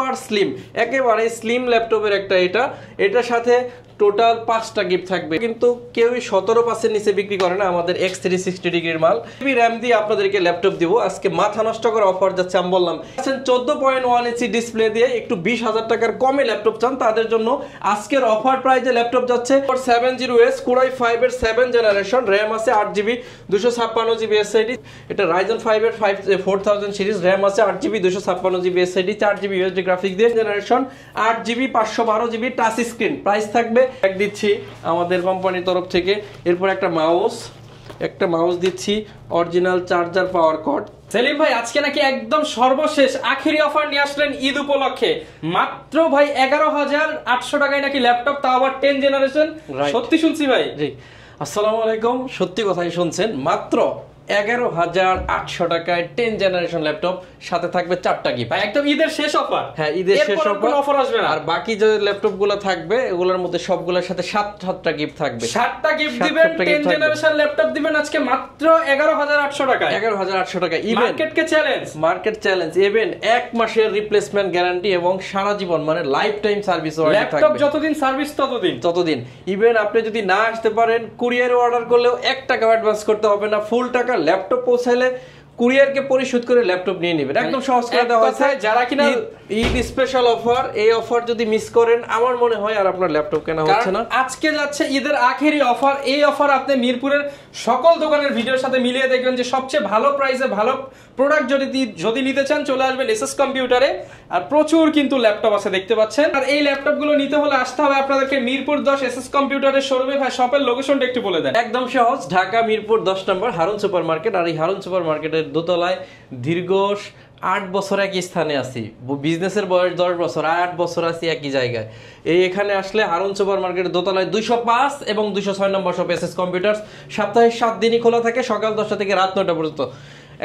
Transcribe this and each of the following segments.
Super slim, একেবারে slim ল্যাপটপের একটা এটার সাথে টোটাল 5টা গিফট থাকবে। কিন্তু কেউই 17% নিচে বিক্রি করে না আমাদের X360 ডিগ্রির মাল। RAM দিয়ে আপনাদেরকে ল্যাপটপ দিব আজকে, মাথা নষ্ট করে অফার যাচ্ছে। আমি বললাম 14.1 ইঞ্চি ডিসপ্লে দিয়ে একটু 20,000 টাকার কমে ল্যাপটপ চান তাদের জন্য আজকের অফার প্রাইজে ল্যাপটপ যাচ্ছে 70S Core i5 এর 7 জেনারেশন, RAM আছে 8GB 256GB SSD। এটা Ryzen 5 এর 4000 সিরিজ, RAM আছে 8GB 256GB SSD, 4GB USD graphics দিয়ে generation, 8GB 512GB touch screen. Price থাকবে এক দিচ্ছি আমাদের কোম্পানির তরফ থেকে। এরপর একটা মাউস দিচ্ছি, original charger power cord. Selim ভাই আজকে নাকি একদম সর্বশেষ আখেরি অফার নিয়ে আসলেন ঈদ উপলক্ষে, মাত্র ভাই 11,800 টাকায় নাকি ল্যাপটপ, তাও আবার 10 জেনারেশন। সত্যি শুনছি ভাই? জি, আসসালামু আলাইকুম, সত্যি কথাই শুনছেন। মাত্র 11,800 টাকায় 10 জেনারেশন ল্যাপটপ, সাথে থাকবে 4টা গিফট। একদম ঈদের শেষ অফার। হ্যাঁ, ঈদের শেষ অফার আসবে না। আর বাকি যে ল্যাপটপ গুলো থাকবে এগুলোর মধ্যে সবগুলোর সাথে 7টা গিফট থাকবে। 7টা গিফট দিবেন, 10 জেনারেশন ল্যাপটপ দিবেন আজকে মাত্র 11,800 টাকায়। 11,800 টাকা। মার্কেট চ্যালেঞ্জ ইভেন 1 মাসের রিপ্লেসমেন্ট গ্যারান্টি এবং সারা জীবন মানে লাইফ টাইম সার্ভিস ওয়ারেন্টি থাকবে। ল্যাপটপ যতদিন সার্ভিস ততদিন। ইভেন আপনি যদি না আসতে পারেন, কুরিয়ারে অর্ডার করলেও 1 টাকা অ্যাডভান্স করতে হবে না, ফুল টাকা ল্যাপটপ পৌঁছালে কুরিয়ারকে পরিশোধ করে ল্যাপটপ নিয়ে নেবেন। একদম সহজ করে দেওয়া হয়েছে। যারা কিনা ঈদ স্পেশাল অফার, এই অফার যদি মিস করেন আমার মনে হয় আর আপনার ল্যাপটপ কেনা হচ্ছে না। আজকে যাচ্ছে ঈদের আখেরি অফার। এই অফার আপনি মিরপুরের সকল দোকানের ভিডিওর সাথে মিলিয়ে দেখবেন যে সবচেয়ে ভালো প্রাইসে ভালো প্রোডাক্ট যদি নিতে চান চলে আসবেন এসএস কম্পিউটারে। আর প্রচুর কিন্তু ল্যাপটপ আছে দেখতে পাচ্ছেন। আর এই ল্যাপটপগুলো নিতে হলে আসতে হবে আপনাদেরকে মিরপুর 10 এসএস কম্পিউটারের শোরুমে। ভাই শপের লোকেশনটা একটু বলে দেন। একদম সহজ, ঢাকা মিরপুর 10 নম্বর হারুন সুপার মার্কেট। আর এই হারুন সুপার মার্কেটের দোতলায় দীর্ঘ 8 বছর একই স্থানে আছি। বিজনেসের বয়স 10 বছর, 8 বছর আছি একই জায়গায়। এখানে আসলে হারুন সুপার মার্কেটের দোতলায় 205 এবং 206 নম্বর শপ এসএস কম্পিউটার্স। সপ্তাহে 7 দিনই খোলা থাকে, সকাল 10টা থেকে রাত 9টা পর্যন্ত।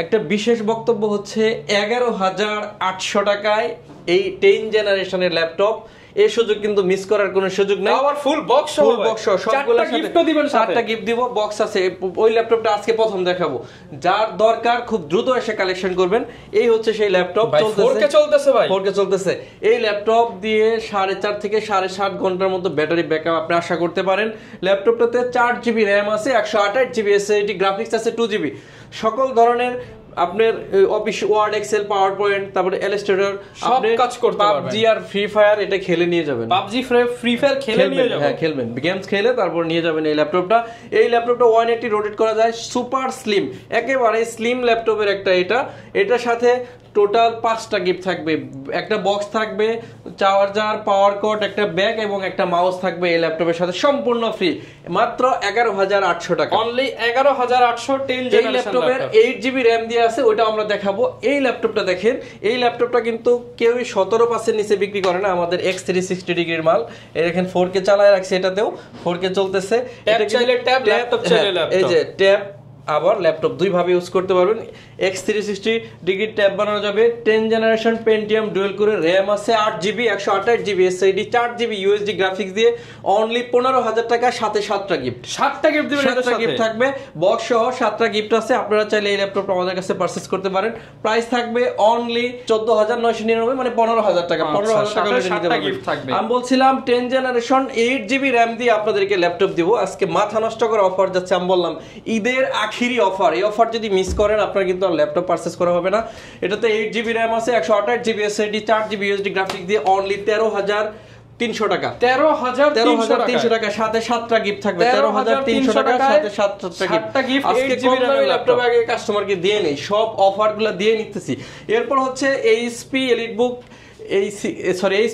একটা বিশেষ বক্তব্য হচ্ছে 11,800 টাকায় এই 10 জেনারেশনের ল্যাপটপ। এই সুযোগ কিন্তু মিস করার কোনো সুযোগ নেই। আবার ফুল বক্স সবগুলো গিফটও দিবেন, 4টা গিফট দিব, বক্স আছে। ওই ল্যাপটপটা আজকে প্রথম দেখাবো, যার দরকার খুব দ্রুত এসে কালেকশন করবেন। এই হচ্ছে সেই ল্যাপটপ, চলতেছে। এই ল্যাপটপ দিয়ে 4.5 থেকে 7.5 ঘন্টার মতো ব্যাটারি ব্যাকআপ আপনি আশা করতে পারেন। ল্যাপটপটাতে 4GB RAM আছে, 128GB SSD, গ্রাফিক্স আছে 2GB। সকল ধরনের আপনার Office Word, Excel, PowerPoint, তারপরে ইলাস্ট্রেটর, সব কাজ করতে পারবেন। PUBG আর ফ্রি ফায়ার এটা খেলে নিয়ে যাবেন। PUBG ফ্রি ফায়ার খেলে নিয়ে যাবেন। হ্যাঁ, খেলবেন, গেমস খেলে তারপর নিয়ে যাবেন এই ল্যাপটপটা। এই ল্যাপটপটা 180 রোটেট করা যায়, সুপার স্লিম, একেবারে স্লিম ল্যাপটপের একটা এটার সাথে টোটাল 5টা গিফট থাকবে। একটা বক্স থাকবে, চার্জার, পাওয়ার কর্ড, একটা ব্যাগ এবং একটা মাউস থাকবে এই ল্যাপটপের সাথে, সম্পূর্ণ ফ্রি। মাত্র 11,800 টাকা। অনলি 11,800 10 জেনারেশন ল্যাপটপের 8GB RAM দিয়ে আছে, ওটা আমরা দেখাবো। এই ল্যাপটপটা দেখেন, এই ল্যাপটপটা কিন্তু কেউই 17% নিচে বিক্রি করে না আমাদের X360 ডিগ্রির মাল। এই দেখেন 4K চালায় রাখছে, এটাতেও 4K চলতেছে। এটা চাইলে ট্যাব, ল্যাপটপ চাইলে ল্যাপটপ। এই যে ট্যাব আবার ল্যাপটপ দুই ভাবে ইউজ করতে পারবেন। X360 ডিগ্রি ট্যাব বানানো যাবে। 10 জেনারেশন পেন্টিয়াম ডুয়েল করে, RAM আছে 8GB 128GB SSD, 4GB USD graphics দিয়ে অনলি 15,000 টাকা, সাথে 7টা গিফট। 7টা গিফট দিবেন, 7টা গিফট থাকবে, বক্স সহ 7টা গিফট আছে। আপনারা চাইলে এই ল্যাপটপটা আমাদের কাছে পারচেজ করতে পারেন। প্রাইস থাকবে অনলি 14,999, মানে 15,000 টাকা। 15,000 টাকা নিতে পারবেন। আমি বলছিলাম 10 জেনারেশন 8GB RAM দিয়ে আপনাদেরকে ল্যাপটপ দিব আজকে, মাথা নষ্ট করে অফার যাচ্ছে। আমি বললাম ঈদের আখেরি অফার, এই অফার যদি মিস করেন আপনার কিন্তু ল্যাপটপ পারচেজ করা হবে না। এটাতে 8GB RAM আছে, 128GB SSD, 4GB USD graphics দিয়ে অনলি 13,300 টাকা। 13,300 টাকা, সাথে 7টা গিফট থাকবে। 13,300 টাকা, সাথে 7টা গিফট। আজকে ল্যাপটপ আগে কাস্টমারকে দিয়ে নেই, সব অফারগুলো দিয়ে নিতেছি। এরপর হচ্ছে HP EliteBook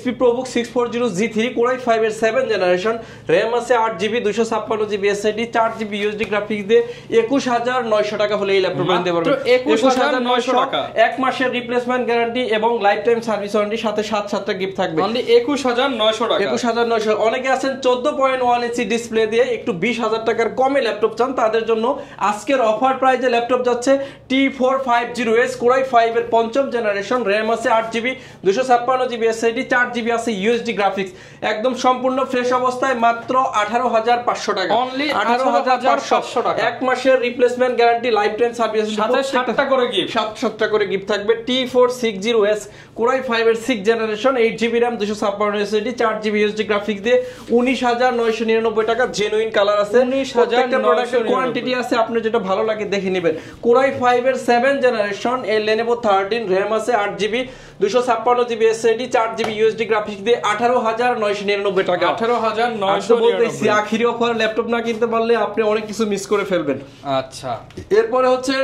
HP ProBook 640 G3 Core i5 এর 7 জেনারেশন, RAM আছে 8GB 256GB SSD, 4GB USD graphics দিয়ে 21,900 টাকা হলে এই ল্যাপটপ নিতে পারবেন। 21,900 টাকা, 1 মাসের রিপ্লেসমেন্ট গ্যারান্টি এবং লাইফ টাইম সার্ভিস ওয়ারেন্টি, সাথে 7টা গিফট থাকবে। অনলি 21,900 টাকা। 21,900। অনেকে আছেন 14.1 ইঞ্চি ডিসপ্লে দিয়ে একটু 20,000 টাকার কমে ল্যাপটপ চান তাদের জন্য আজকের অফার প্রাইজে ল্যাপটপ যাচ্ছে T450S Core i5 এর 5ম জেনারেশন, RAM আছে 8GB 256 256 জিবি SSD 4 জিবি আছে USD গ্রাফিক্স, একদম সম্পূর্ণ ফ্রেশ অবস্থায় মাত্র 18500 টাকা, অনলি 18500 টাকা। এক মাসের replacement guarantee, life time service, সাথে 7টা করে গিফট, 7টা করে গিফট থাকবে। T460S Core i5 এর 6th generation, 8GB RAM 256 SSD 4GB USD graphics দিয়ে 19999 টাকা। জেনুইন কালার আছে, প্রত্যেকটা প্রোডাক্টের কোয়ান্টিটি আছে, আপনি যেটা ভালো লাগে দেখে নেবেন। Core i5 এর 7th জেনারেশন, এই Lenovo 13 RAM আছে 8GB 256GB SSD 4GB USD graphics দিয়ে 18999 টাকা। 18999 আখিরি অফার, ল্যাপটপ না কিনতে পারলে আপনি অনেক কিছু মিস করে ফেলবেন। আচ্ছা, এরপরে হচ্ছে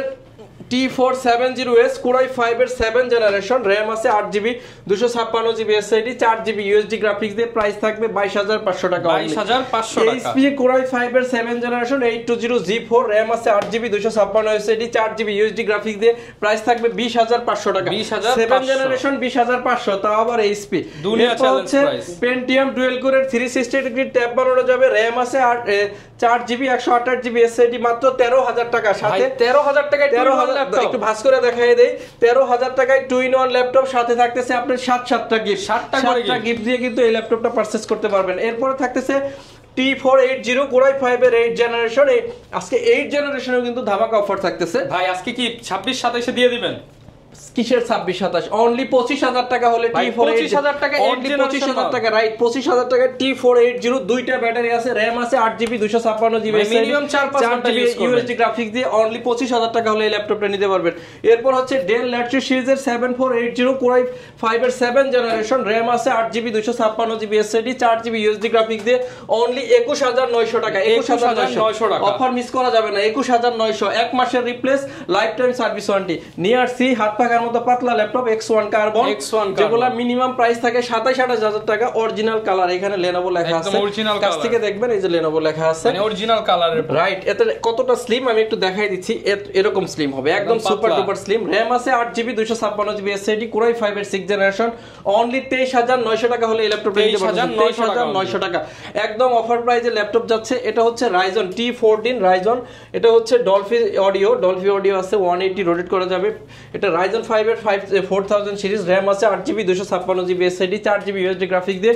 T470S Core i5 এর 7th জেনারেশন, RAM আছে 8GB 256GB SSD 4GB USD graphics দিয়ে প্রাইস থাকবে 22500 টাকা। 22500 টাকা। HP Core i5 এর 7th জেনারেশন 820G4, RAM আছে 8GB 256 SSD 4GB USD graphics দিয়ে প্রাইস থাকবে 20500 টাকা। 7th জেনারেশন 20500, তাও আবার HP। দুনিয়া চ্যালেঞ্জ প্রাইস। Pentium ডুয়াল কোরের 360 ডিগ্রি ট্যাব বানানো যাবে, RAM আছে 4GB 128GB SSD মাত্র 13000 টাকা। সাথে 13000 টাকায় 13000 একটু ভাঁজ করে দেখাই দেই, 13000 টাকায় 2-in-1 ল্যাপটপ, সাথে থাকতেছে আপনার 7টা গিফট, 7টা গিফট দিয়ে কিন্তু এই ল্যাপটপটা পারচেজ করতে পারবেন। এরপরে থাকতেছে T480 Core i5 এর 8th জেনারেশন, আজকে 8th জেনারেশনেও কিন্তু ধামাকা অফার থাকতেছে ভাই। আজকে কি 26-27 দিয়ে দিবেন? কিসের 26-27? অনলি 25000 টাকা হলে T480, 25000 টাকা, অনলি 25000 টাকা, রাইট 25000 টাকা। T480 দুইটা ব্যাটারি আছে, RAM আছে 8GB 256GB, মিনিমাম 4-5 ঘন্টা ইউজ করবেন, USD গ্রাফিক্স দিয়ে অনলি 25000 টাকা হলে এই ল্যাপটপটা নিতে পারবেন। এরপর হচ্ছে Dell Latitude সিরিজের 7480 Core i5 এর 7th জেনারেশন, RAM আছে 8GB 256GB SSD 4GB USD graphics দিয়ে অনলি 21900 টাকা। 21900 টাকা অফার মিস করা যাবে না। 21900, এক মাসের replace, lifetime service warranty. নিয়ার সি হাত পাকার মতো পাতলা ল্যাপটপ X1 কার্বন, যেগুলো মিনিমাম প্রাইস থাকে 27-28000 টাকা। অরিজিনাল কালার, এখানে Lenovo লেখা আছে, কাছ থেকে দেখবেন এই যে Lenovo লেখা আছে, মানে অরিজিনাল কালারের, রাইট। এতে কতটা স্লিম আমি একটু দেখাই দিচ্ছি, এরকম স্লিম হবে, একদম সুপার ডুপার স্লিম। RAM আছে 8GB 256GB SSD Core i5 এর 6th জেনারেশন, অনলি 23900 টাকা হলে এই ল্যাপটপটা নিতে পারবেন। 23900 টাকা একদম অফার প্রাইসে ল্যাপটপ যাচ্ছে। এটা হচ্ছে Ryzen T14 Ryzen, এটা হচ্ছে ডলফি অডিও আছে, 180 রোটেট করা যাবে। এটা Ryzen 5 এর 4000 সিরিজ, RAM আছে 8GB 256GB SSD 4GB USD graphics দিয়ে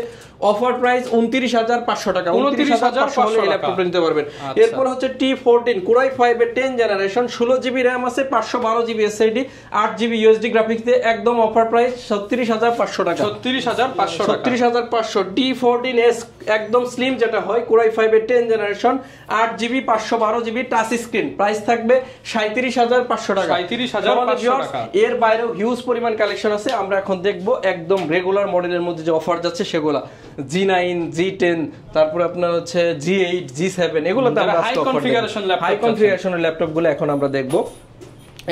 অফার প্রাইস 29500 টাকা। 29500 হলে এই ল্যাপটপটা নিতে পারবেন। এরপর হচ্ছে T14 Core i5 এর 10th জেনারেশন, 16GB RAM আছে 512GB SSD 8GB USD graphics দিয়ে একদম অফার প্রাইস 36500 টাকা। 36500 টাকা। 36500 T14S একদম স্লিম যেটা হয়, Core i5 এর 10th generation, 8GB 512GB touch screen, price থাকবে 37500 টাকা। 37500 টাকা। এর বাইরেও হিউজ পরিমাণ কালেকশন আছে, আমরা এখন দেখব একদম রেগুলার মডেলের মধ্যে যে অফার যাচ্ছে সেগুলা। G9, G10, তারপর আপনার হচ্ছে G8, G7, এগুলোতে আমরা হাই কনফিগারেশনের ল্যাপটপগুলো এখন আমরা দেখব।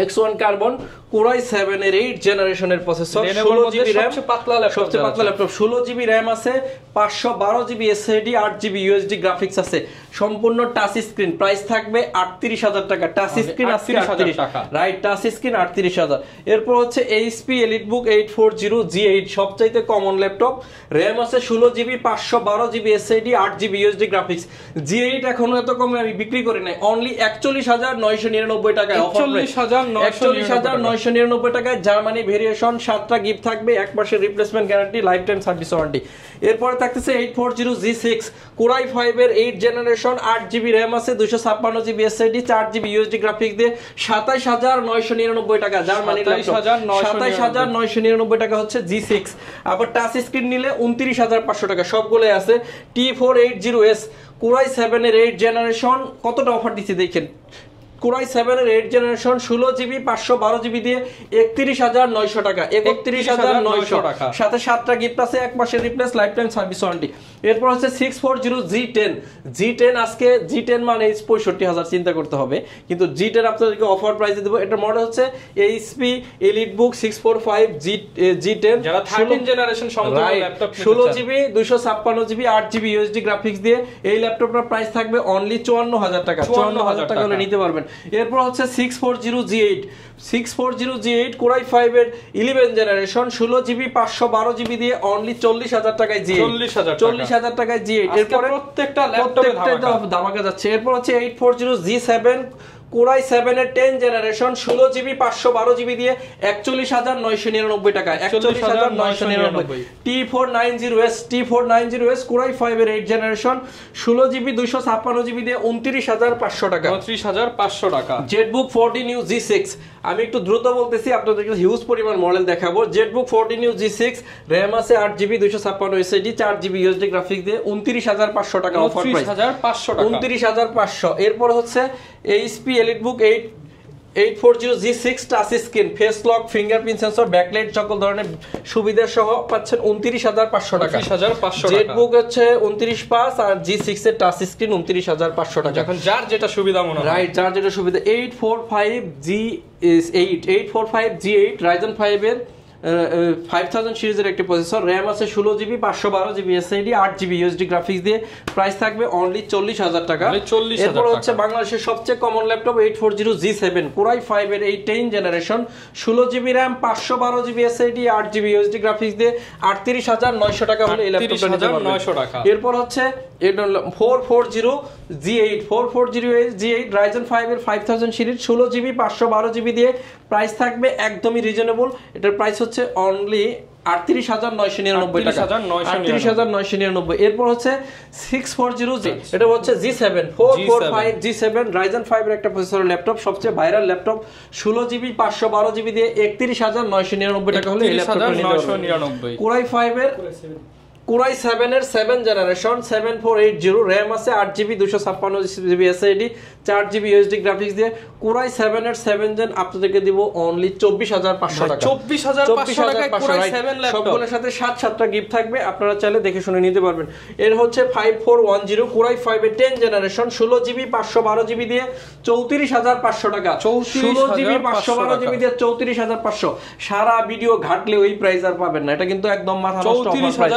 X1 কার্বন Core i7 এর 8th জেনারেশনের প্রসেসর, 16GB RAM, সবচেয়ে পাতলা ল্যাপটপ, 16GB RAM আছে, 512GB SSD, 8GB USD graphics আছে, সম্পূর্ণ টাচ স্ক্রিন, প্রাইস থাকবে 38000 টাকা। টাচ স্ক্রিন 38000 টাকা, রাইট, টাচ স্ক্রিন 38000। এরপর হচ্ছে HP EliteBook 840 G8, সবচাইতে কমন ল্যাপটপ, RAM আছে 16GB 512GB SSD 8GB USD graphics. G8 এখনো এত কমে আমি বিক্রি করি নাই, অনলি 41999 টাকা অফার প্রাইস, 41999 টাকায়। জার্মানি ভেরিয়েশন, 7টা গিফট থাকবে, এক মাসের replacement guarantee, life time service warranty. এরপর থাকতেছে 840 G6 Core i5 এর 8th জেনারেশন, 8GB RAM আছে 256GB SSD 4GB USD graphics দিয়ে 27999 টাকা। জার্মানি ল্যাপটপ 27999 টাকা হচ্ছে G6। আবার টাচ স্ক্রিন নিলে 29500 টাকা। সবগুলোই আছে। T480S Core i7 এর 8th জেনারেশন, কতটা অফার দিচ্ছি দেখেন। Core i7 এর 8th জেনারেশন, 16GB 512GB দিয়ে 31900 টাকা। 31900 টাকা, সাথে 7টা গিফট আছে, এক মাসের replace, lifetime service warranty. এরপর হচ্ছে 640 G10 আজকে G10 মানে 65000 চিন্তা করতে হবে, কিন্তু G10 আপনাদেরকে অফার প্রাইসে দেব। এটা মডেল হচ্ছে HP EliteBook 645 G10, যারা 13 জেনারেশন সম্পূর্ণ laptop, 16GB 256GB 8GB USD graphics দিয়ে এই ল্যাপটপটার প্রাইস থাকবে অনলি 54000 টাকা। 54000 টাকা হলে নিতে পারবেন। এরপর হচ্ছে 640 G8 Core i5 এর 11th জেনারেশন, 16GB 512GB দিয়ে অনলি 40000 টাকায় G8, 40000 টাকায় G8। এরপর প্রত্যেকটা ল্যাপটপে ধামাকা যাচ্ছে। এরপর হচ্ছে 840 G7 কোরাই 7 এর 10 জেনারেশন 16GB 512GB দিয়ে 41999 টাকা, 41999। T490S কোরাই 5 এর 8 জেনারেশন 16GB 256GB দিয়ে 29500 টাকা, 29500 টাকা। জেটবুক 14U G6, আমি একটু দ্রুত বলতেছি আপনাদেরকে হিউজ পরিমাণ মডেল দেখাবো। জেটবুক 14U G6 র‍্যাম আছে 8GB 256 SSD 4GB USD graphics দিয়ে 29500 টাকা অফার প্রাইস, 29500 টাকা, 29500। এরপর হচ্ছে HP EliteBook 840 G6 touch screen, face lock, fingerprint sensor, backlight সকল ধরনের সুবিধা সহ পাচ্ছেন 29500 টাকা, 29500 টাকা। জেটবুক হচ্ছে 29.5 আর G6 এর টাচ স্ক্রিন 29500 টাকা। এখন যার যেটা সুবিধা মনে হয়, রাইট, যার যেটা সুবিধা। 845G8 Ryzen 5 এর 5000 সিরিজের একটি প্রসেসর, র‍্যাম আছে 16GB 512GB SSD 8GB USD graphics দিয়ে প্রাইস থাকবে অনলি 40000 টাকা। এরপর হচ্ছে বাংলাদেশের সবচেয়ে কমন ল্যাপটপ 840 G7 কোরাই 5 এর 10 generation 16GB RAM 512GB SSD 8GB USD graphics দিয়ে 38900 টাকা হলে এই ল্যাপটপটা নিতে পারবেন। এরপর হচ্ছে 440 G8 Ryzen 5 এর 5000 সিরিজ 16GB 512GB দিয়ে প্রাইস থাকবে একদমই রিজনেবল, এটার প্রাইস হচ্ছে অনলি 38999 টাকা, 38999। এরপর হচ্ছে 640G, এটা হচ্ছে G7 445 G7 Ryzen 5 এর একটা প্রসেসরের ল্যাপটপ, সবচেয়ে ভাইরাল ল্যাপটপ 16GB 512GB দিয়ে 31999 টাকা হলে এই ল্যাপটপটা নিতে পারবেন। কোরাই 7 এর 7 জেনারেশন 7480 র‍্যাম আছে 8GB 256GB SSD 4GB USD graphics দিয়ে কোরাই 7 এর 7 জেন আপনাদেরকে দিব অনলি 24500 টাকা, 24500 টাকায় কোরাই 7 ল্যাপটপ, সবগুলোর সাথে 7টা গিফট থাকবে, আপনারা চাইলে দেখে শুনে নিতে পারবেন। এর হচ্ছে 5410 কোরাই 5 এর 10 জেনারেশন 16GB 512GB দিয়ে 34500 টাকা, 16GB 512GB দিয়ে 34500। সারা ভিডিও ঘাটলে ওই প্রাইস আর পাবেন না, এটা কিন্তু একদম মাথা নষ্ট অফার প্রাইস,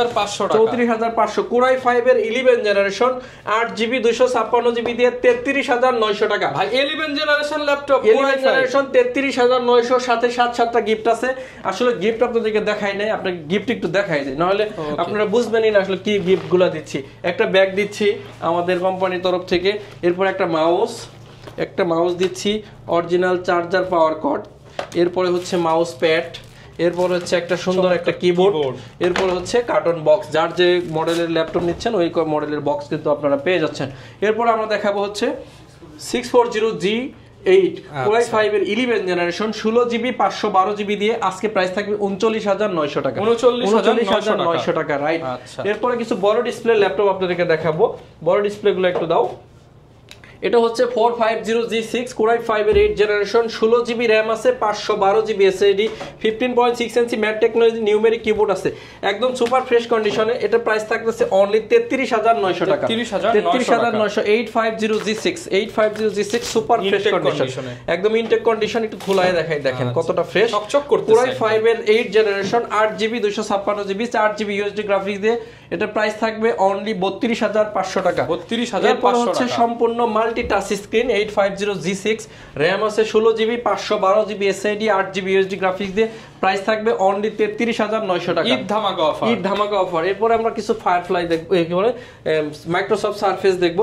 34500। কোরাই 5 এর 11 জেনারেশন 8GB 256GB দিয়ে 33900 টাকা। ভাই 11 জেনারেশন ল্যাপটপ, 11 জেনারেশন 33900, সাথে 7টা গিফট আছে। আসলে গিফট আপনাদেরকে দেখাই নাই, আপনাকে গিফট একটু দেখাই দেই, নাহলে আপনারা বুঝবেনই না আসলে কি গিফট গুলা দিচ্ছি। একটা ব্যাগ দিচ্ছি আমাদের কোম্পানির তরফ থেকে, এরপর একটা মাউস দিচ্ছি, অরিজিনাল চার্জার পাওয়ার কর্ড, এরপরে হচ্ছে মাউস প্যাড, এরপর হচ্ছে একটা সুন্দর একটা কিবোর্ড, এরপর হচ্ছে কার্টন বক্স, যার যে মডেলের ল্যাপটপ নিচ্ছেন ওই মডেলের বক্স কিন্তু আপনারা পেয়ে যাচ্ছেন। এরপর আমরা দেখাবো হচ্ছে 640G8 কোরাই 5 এর 11 জেনারেশন 16GB 512GB দিয়ে আজকে প্রাইস থাকবে 39900 টাকা, 39900 টাকা, রাইট। এরপরে কিছু বড় ডিসপ্লে ল্যাপটপ আপনাদেরকে দেখাবো, বড় ডিসপ্লে গুলো একটু দাও। এটা হচ্ছে 450G6 কোরাই 5 এর 8 জেনারেশন 16GB র‍্যাম আছে 512GB SSD 15.6 ইঞ্চি ম্যাট টেকনোলজি নিউমেরিক কিবোর্ড আছে, একদম সুপার ফ্রেশ কন্ডিশনে। এটা প্রাইস থাকতেছে অনলি 33900 টাকা, 33900। 850G6 সুপার ফ্রেশ কন্ডিশন, একদম ইনটেক কন্ডিশন। একটু খোলায় দেখাই, দেখেন কতটা ফ্রেশ, চকচক করতেছে। কোরাই 5 এর 8 generation 8GB 256GB 4GB USD graphics দিয়ে এটা প্রাইস থাকবে অনলি 32500 টাকা, 32500 টাকা। সম্পূর্ণ multi touch screen 850G6 RAM আছে 16GB 512GB SSD 8GB USD graphics দিয়ে প্রাইস থাকবে অনলি 33900 টাকা, ঈদ ধামাকা অফার। এরপর আমরা কিছু ফায়ারফ্লাই দেখবো, কি বলে মাইক্রোসফট সারফেস দেখবো।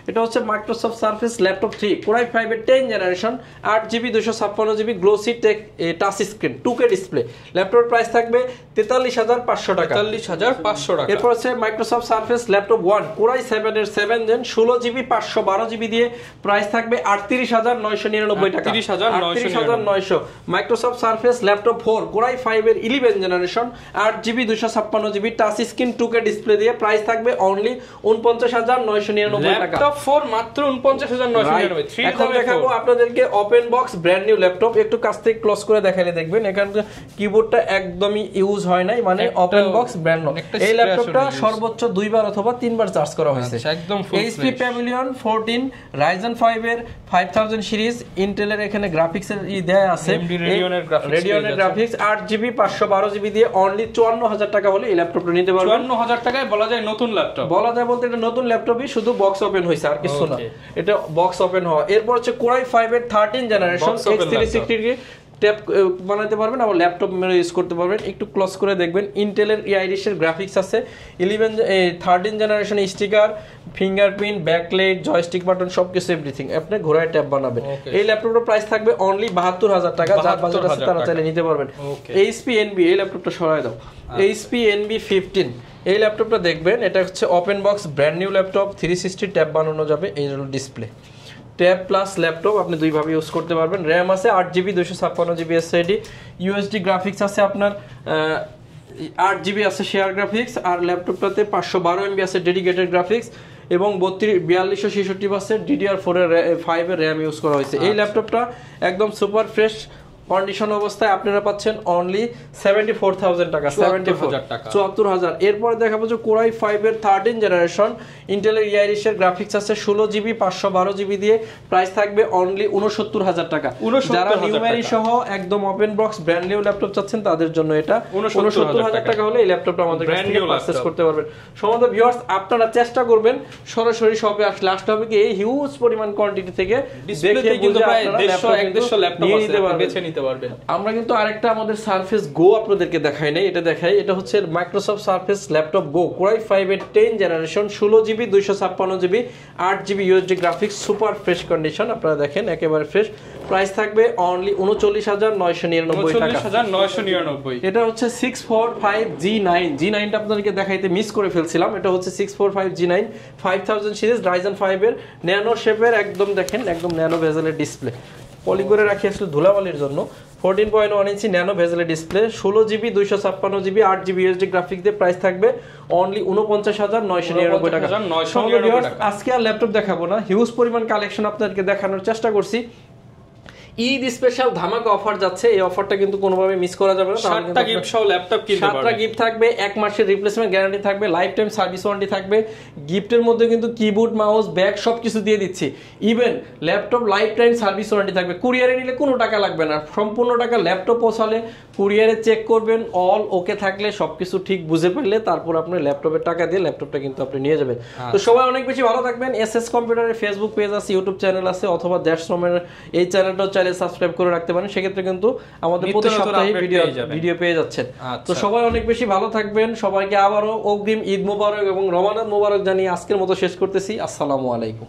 এটা হচ্ছে মাইক্রোসফট সারফেস ল্যাপটপ 3 কোরাই 5 এর 10 generation 8GB 256GB glossy tech touch screen 2K display, ল্যাপটপের প্রাইস থাকবে 43500 টাকা, 43500 টাকা। এরপর হচ্ছে মাইক্রোসফট সারফেস ল্যাপটপ 1 কোরাই 7 এর 7 জেন 16GB 512GB দিয়ে প্রাইস থাকবে 38999 টাকা, 38900। মাইক্রোসফট সারফেস ল্যাপটপ 4 কোরাই 5 এর 11 generation 8GB 256GB touch screen 2K display দিয়ে প্রাইস থাকবে অনলি 49999 টাকা, 4 মাত্র 49999। এখন দেখাবো আপনাদেরকে open box brand new laptop, একটু কাছ থেকে ক্লোজ করে দেখালে দেখবেন এখানে কিবোর্ডটা একদমই ইউজ হয় নাই, মানে ওপেন বক্স ব্র্যান্ড নিউ। এই ল্যাপটপটা সর্বোচ্চ 2 বার অথবা 3 বার চার্জ করা হয়েছে, একদম HP Pavilion 14 Ryzen 5 এর 5000 সিরিজ, ইন্টেলের এখানে গ্রাফিক্সের দেয়া আছে, রেডিয়নের গ্রাফিক্স 8GB 512GB দিয়ে অনলি 54000 টাকা হলে এই ল্যাপটপটা নিতে পারবেন। 54000 টাকায় বলা যায় নতুন ল্যাপটপ, বলা যায় বলতে এটা নতুন ল্যাপটপই, শুধু বক্স ওপেন হইছে আর কিছু না, এটা বক্স ওপেন হওয়া। এরপর হচ্ছে কোরাই 5 এর 13 জেনারেশন ট্যাব বানাতে পারবেন, আবার ল্যাপটপ মেরে ইউজ করতে পারবেন। একটু ক্লোজ করে দেখবেন, ইন্টেলের আইরিশের গ্রাফিক্স আছে, 13 generation sticker, fingerprint, backlight, joystick button সবকিছু এভরিথিং আপনি ঘোড়ায় ট্যাব বানাবেন। এই ল্যাপটপটার প্রাইস থাকবে অনলি 72,000 টাকা, যার বাজেট আছে তারা চাইলে নিতে পারবেন। এইচপি এনবি, এই ল্যাপটপটা সরায় দাও, এইচপি এনবি 15 এই ল্যাপটপটা দেখবেন, এটা হচ্ছে open box brand new laptop, 360 tab বানানো যাবে। এই হলো ডিসপ্লে, ট্যাব প্লাস ল্যাপটপ আপনি দুইভাবে ইউজ করতে পারবেন। র্যাম আছে 8GB 256GB SSD, USD graphics আছে আপনার 8GB আছে শেয়ার গ্রাফিক্স, আর ল্যাপটপটাতে 512MB আছে ডেডিকেটেড গ্রাফিক্স এবং 4266 আছে DDR4 এর 5 এর র্যাম ইউজ করা হয়েছে। এই ল্যাপটপটা একদম সুপার ফ্রেশ কন্ডিশন অবস্থায় আপনারা পাচ্ছেন অনলি 74,000 টাকা, 74,000। এরপর দেখাবো যে কোরাই 5 এর 13 জেনারেশন ইন্টেলের আইরিশের গ্রাফিক্স আছে 16GB 512GB দিয়ে, প্রাইস থাকবে অনলি 69,000 টাকা। যারা নিউমেরি সহ একদম open box brand new laptop চাচ্ছেন তাদের জন্য এটা 69,000 টাকা হলে এই ল্যাপটপটা আমাদের কাছ থেকে পারচেজ করতে পারবেন। সমস্ত ভিউয়ার্স আপনারা চেষ্টা করবেন সরাসরি শপে আসলে, আসতে হবে কি এই হিউজ পরিমাণ কোয়ান্টিটি থেকে ডিসপ্লেতে কিন্তু প্রায় 150 ল্যাপটপ আছে নিতে পারবেন। আমরা কিন্তু আরেকটা আমাদের সারফেস গো আপনাদেরকে দেখাই নাই, এটা দেখাই। এটা হচ্ছে মাইক্রোসফট সারফেস ল্যাপটপ গো, কোরাই 5 এর 10 generation, 16GB 256GB 8GB USD graphics, super fresh condition. আপনারা দেখেন একেবারে ফ্রেশ। প্রাইস থাকবে অনলি 39,999 টাকা, 39,999। এটা হচ্ছে 645G9 টা আপনাদেরকে দেখাইতে মিস করে ফেলছিলাম। এটা হচ্ছে 645G9 5000 সিরিজ রাইজেন 5 এর ন্যানো শেপের, একদম দেখেন একদম ন্যানো বেজেলের ডিসপ্লে, পলি করে রাখি আসলে ধুলাবালির জন্য। 14.1 ইঞ্চি ন্যানো বেজেলের display, 16GB 256GB 8GB USD graphics দিয়ে প্রাইস থাকবে অনলি 49,999 টাকা। আজকে আর ল্যাপটপ দেখাবো না, হিউজ পরিমাণ কালেকশন আপনাদেরকে দেখানোর চেষ্টা করছি। ঈদ স্পেশাল ধামাকা অফার যাচ্ছে, এই অফারটা কিন্তু কোনোভাবে মিস করা যাবে না। 7টা গিফট সহ ল্যাপটপ কিনতে পারবেন, 7টা গিফট থাকবে, 1 মাসের রিপ্লেসমেন্ট গ্যারান্টি থাকবে, লাইফ টাইম সার্ভিস ওয়ারেন্টি থাকবে। গিফটের মধ্যে কিন্তু কিবোর্ড, মাউস, ব্যাগ সবকিছু দিয়ে দিচ্ছি। Even laptop life time service warranty থাকবে। কুরিয়ারে নিলে কোনো টাকা লাগবে না, সম্পূর্ণ টাকা ল্যাপটপ পৌঁছালে কুরিয়ারে চেক করবেন, অল ওকে থাকলে সবকিছু ঠিক বুঝে পেলে তারপর আপনি ল্যাপটপের টাকা দিয়ে ল্যাপটপটা কিন্তু আপনি নিয়ে যাবেন। তো সবাই অনেক বেশি ভালো থাকবেন। এসএস কম্পিউটারের ফেসবুক পেজ আছে, ইউটিউব চ্যানেল আছে, অথবা দ্যাশরমের এই চ্যানেলটাও চাইলে সাবস্ক্রাইব করে রাখতে পারেন, সেক্ষেত্রে কিন্তু আমাদের প্রতি সপ্তাহে ভিডিও পেয়ে যাচ্ছেন। তো সবাই অনেক বেশি ভালো থাকবেন। সবাইকে আবারও অগ্রিম ঈদ মোবারক এবং রমাদান মোবারক জানিয়ে আজকের মতো শেষ করতেছি। আসসালামু আলাইকুম।